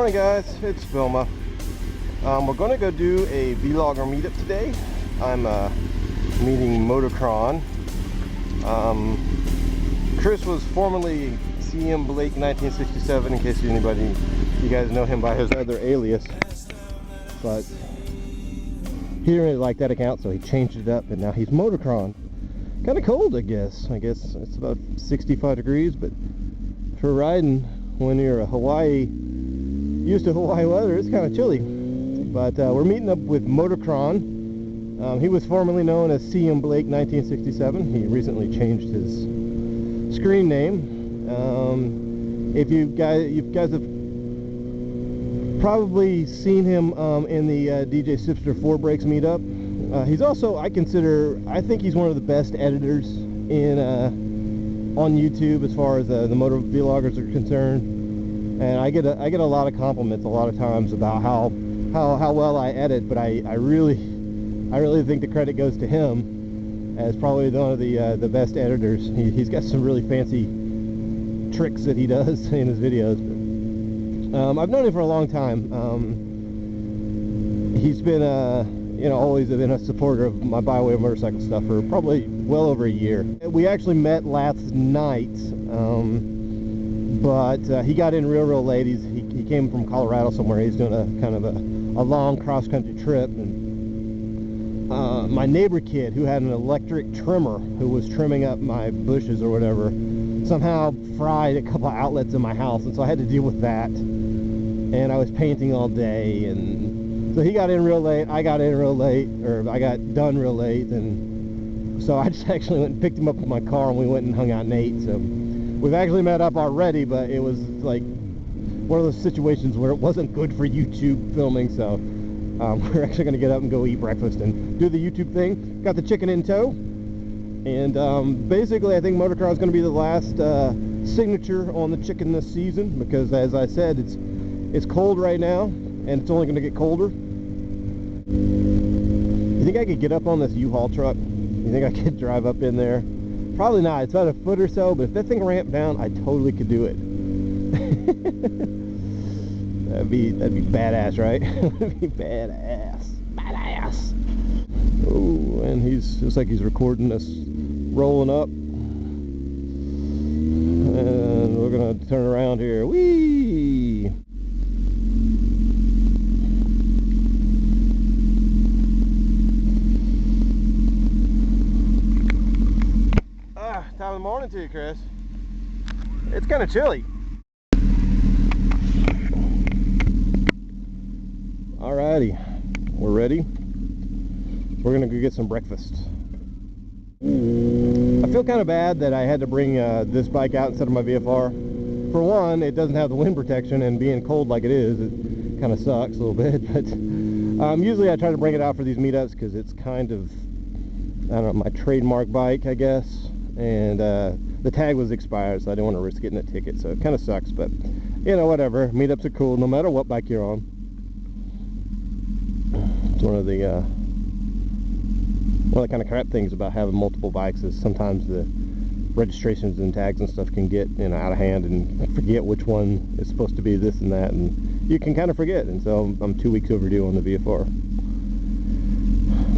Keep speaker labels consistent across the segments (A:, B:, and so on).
A: Morning guys, it's Billmaa. We're going to go do a vlogger meetup today. I'm meeting Motochron. Chris was formerly symbolic 1967, in case you guys know him by his other alias. But he didn't really like that account, so he changed it up, and now he's Motochron. Kind of cold, I guess. I guess it's about 65 degrees, but for riding when you're used to Hawaii weather, it's kind of chilly. But we're meeting up with Motochron. He was formerly known as CM Blake 1967. He recently changed his screen name. If you guys have probably seen him in the DJ Sipster 4 Breaks meetup. He's also, I think he's one of the best editors on YouTube as far as the motor vloggers are concerned. And I get a lot of compliments a lot of times about how well I edit, but I really think the credit goes to him as probably one of the best editors. He's got some really fancy tricks that he does in his videos. But, I've known him for a long time. He's been always been a supporter of my Byway motorcycle stuff for probably well over a year. We actually met last night. But he got in real late. He came from Colorado somewhere. He's doing a kind of a long cross-country trip, and my neighbor kid, who had an electric trimmer, who was trimming up my bushes or whatever, somehow fried a couple of outlets in my house, and so I had to deal with that. And I was painting all day, and so he got in real late. I got in real late, or I got done real late, and so I just actually went and picked him up with my car, and we went and hung out and ate. So we've actually met up already, but it was like one of those situations where it wasn't good for YouTube filming, so we're actually going to get up and go eat breakfast and do the YouTube thing. Got the chicken in tow, and basically I think Motochron is going to be the last signature on the chicken this season, because as I said, it's cold right now, and it's only going to get colder. You think I could get up on this U-Haul truck? You think I could drive up in there? Probably not. It's about a foot or so, but if that thing ramped down, I totally could do it. that'd be badass, right? That'd be badass. Oh, and looks like he's recording us rolling up. And we're gonna turn around here. Whee! Top of the morning to you, Chris. It's kind of chilly. Alrighty, we're ready. We're gonna go get some breakfast. I feel kind of bad that I had to bring this bike out instead of my VFR. For one, it doesn't have the wind protection, and being cold like it is, it kind of sucks a little bit. But usually I try to bring it out for these meetups because it's kind of, I don't know, my trademark bike, I guess. And the tag was expired, so I didn't want to risk getting a ticket, so it kind of sucks, but whatever. Meetups are cool no matter what bike you're on. It's one of the kind of crap things about having multiple bikes is sometimes the registrations and tags and stuff can get out of hand, and forget which one is supposed to be this and that, and you can kind of forget. And so I'm 2 weeks overdue on the VFR,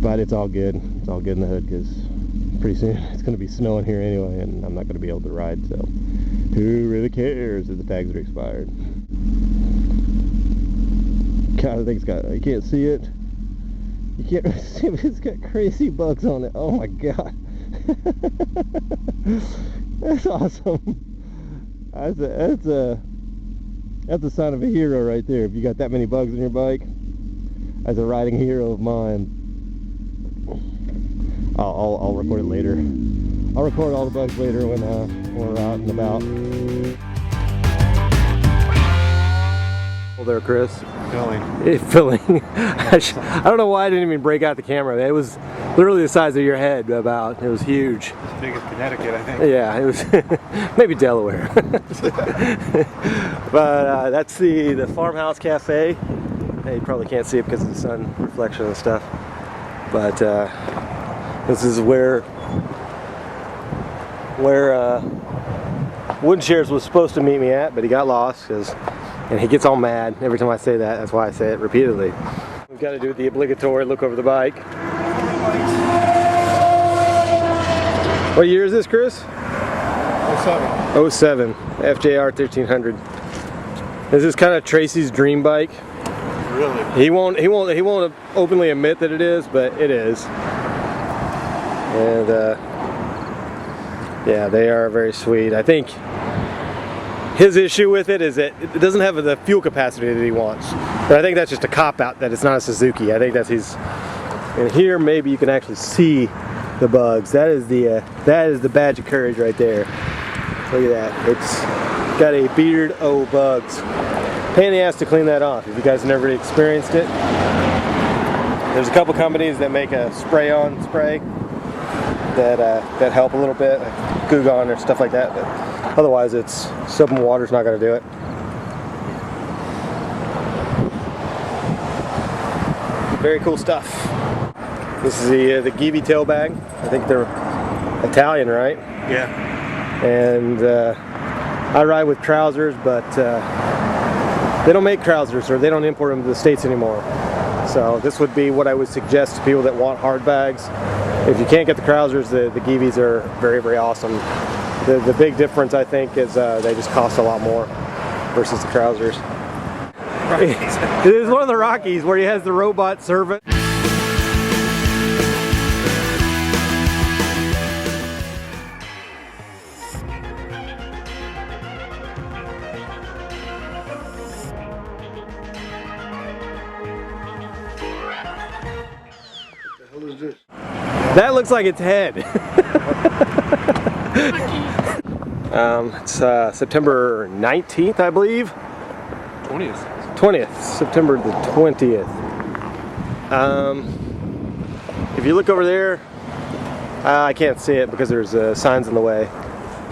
A: but it's all good. It's all good in the hood, because pretty soon it's going to be snowing here anyway, and I'm not going to be able to ride, so who really cares if the tags are expired? God, I think you can't see it. You can't really see it, but it's got crazy bugs on it. Oh my god. That's awesome. That's a sign of a hero right there. If you got that many bugs on your bike, as a riding hero of mine. I'll record it later. I'll record all the bugs later when we're out and about. Well, there, Chris. Filling. I don't know why I didn't even break out the camera. It was literally the size of your head. It was huge.
B: As big as Connecticut, I think.
A: Yeah, it was maybe Delaware. But that's the Farmhouse Cafe. You probably can't see it because of the sun reflection and stuff. But this is where Wooden Shares was supposed to meet me at, but he got lost because And he gets all mad every time I say that. That's why I say it repeatedly. We've got to do the obligatory look over the bike. What year is this, Chris?
B: 07.
A: 07, FJR 1300. This is kind of Tracy's dream bike.
B: Really?
A: He won't openly admit that it is, but it is. And yeah, they are very sweet. I think his issue with it is that it doesn't have the fuel capacity that he wants. But I think that's just a cop-out that it's not a Suzuki. I think that's his. And here, maybe you can actually see the bugs. That is the badge of courage right there. Look at that. It's got a beard o' bugs. Pain in the ass to clean that off. If you guys have never experienced it, there's a couple companies that make a spray-on spray that help a little bit, like Gugon or stuff like that. But otherwise, it's soap and water's not going to do it. Very cool stuff. This is the Givi tail bag. I think they're Italian, right?
B: Yeah.
A: And I ride with trousers, but they don't make trousers, or they don't import them to the States anymore. So this would be what I would suggest to people that want hard bags. If you can't get the trousers, the Givis are very, very awesome. The big difference, I think, is they just cost a lot more versus the trousers. It is one of the Rockies where he has the robot servant.
B: What is this?
A: That looks like its head. It's September 19th, I believe.
B: 20th.
A: 20th, September the 20th. If you look over there, I can't see it because there's signs in the way.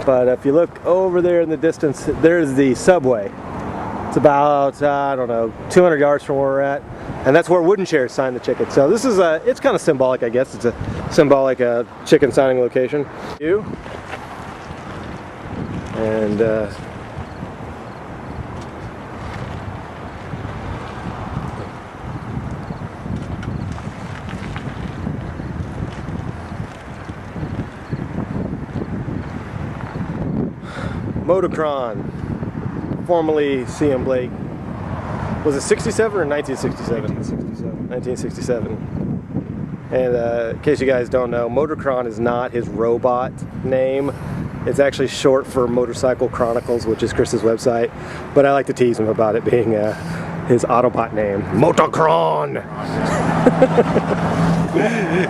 A: But if you look over there in the distance, there's the subway. It's about, I don't know, 200 yards from where we're at. And that's where Wooden Chair signed the chicken. So this is it's kind of symbolic, I guess. It's a symbolic chicken signing location. And Motochron, formerly CM Blake. Was it 67 or 1967? 1967. And in case you guys don't know, Motochron is not his robot name. It's actually short for Motorcycle Chronicles, which is Chris's website. But I like to tease him about it being his Autobot name, Motochron.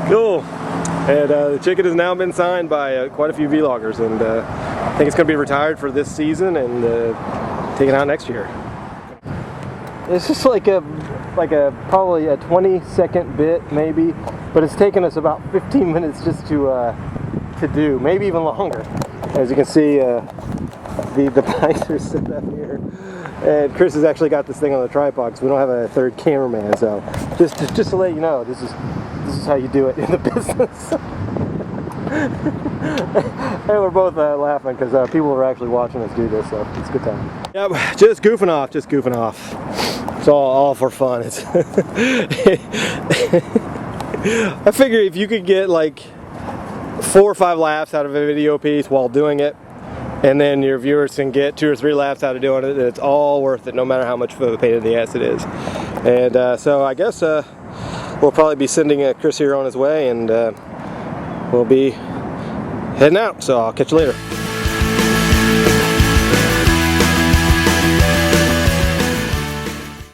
A: Cool. And the chicken has now been signed by quite a few vloggers, and I think it's going to be retired for this season and taken out next year. It's just like probably a 20-second bit maybe, but it's taken us about 15 minutes just to do, maybe even longer. As you can see, the bikes are set up here, and Chris has actually got this thing on the tripod because we don't have a third cameraman. So just to let you know, this is how you do it in the business. And we're both laughing because people are actually watching us do this, so it's a good time. Yep, just goofing off. It's all for fun. It's I figure if you could get like 4 or 5 laughs out of a video piece while doing it, and then your viewers can get 2 or 3 laughs out of doing it, then it's all worth it, no matter how much of a pain in the ass it is. And so I guess we'll probably be sending Chris here on his way, and we'll be heading out. So I'll catch you later.